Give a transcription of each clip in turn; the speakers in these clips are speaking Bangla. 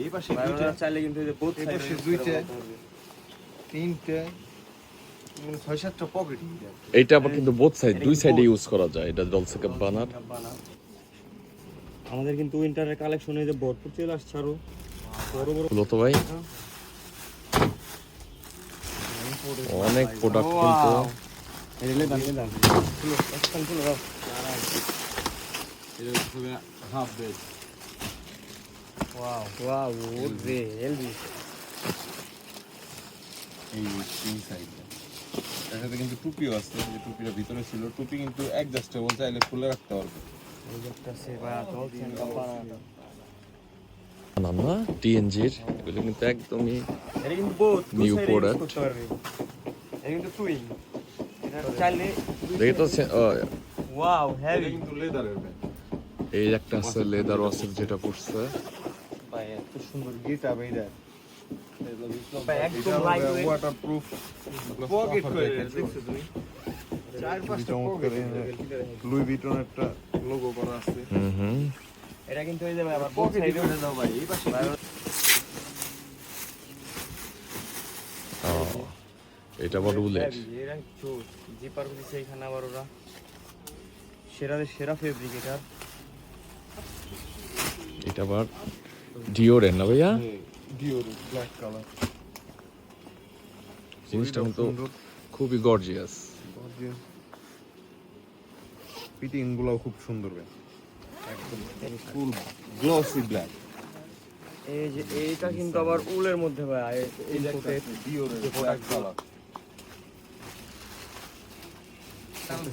এই পাশে দুইটা চাইলে কিন্তু এই যে বোথ সাইডে দুইটা তিনটা মানে 6-7টা পকেট। এইটা আবার কিন্তু বোথ সাইড দুই সাইডে ইউজ করা যায়। এটা ডলসে গাব্বানার। আমাদের কিন্তু উইন্টারের কালেকশনে যে ভরপুর চলে আসছে আরো বড় বড় হলো তো ভাই অনেক প্রোডাক্ট কিন্তু এলে দাম ফুলো একদম ফুলো দাও এটা হবে হাফ বেড। ওয়াও ওরে এলবি এই তিন সাইডে এর সাথে কিন্তু টুপিও আছে, যে টুপিটা ভিতরে ছিল। টুপি কিন্তু অ্যাডজাস্টেবল, চাইলে খুলে রাখতে পারবে। এই যে একটা সেবা চলছেন কাপারা না না টিএনজির এগুলো কিন্তু একদমই এটা কিন্তু বোথ New product. করতে পারবে। এটা কিন্তু টুইন এটা চাইলে দেখি তো ওয়াও এটা হেভি কিন্তু লেদারের ব্যাগ। এই একটা আছে লেদার ওয়াসের যেটা পড়ছে ভাই এত সুন্দর গিটা বেইদা ভাই একদম লাইট ওয়েট ওয়াটারপ্রুফ পকেট করে দেখছো তুমি 4-5টা পকেট। লুই ভিটন একটা লোগো করা আছে। হুম এটা কিন্তু হয়ে যাবে আবার বোথ সাইডে উঠে দাও ভাই এই পাশে এটা আবার রুলের এরা চোস জিপার দিছে এখানে আবার ওরা সেরাদের সেরা ফেব্রিক এটা এটা আবার ডিওরের না ভাইয়া ডিওর ব্ল্যাক কালার। জিনিসটা কিন্তু খুবই গর্জিয়াস ফিটিং গুলো খুব সুন্দর ভাই, একদম ফুল গ্লসি ব্ল্যাক। এই যে এইটা কিন্তু আবার উলের মধ্যে ভাই এই যে একটা ডিওরের ব্ল্যাক কালার।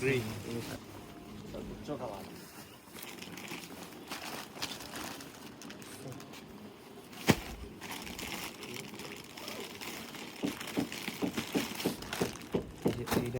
গ্রিন চকালা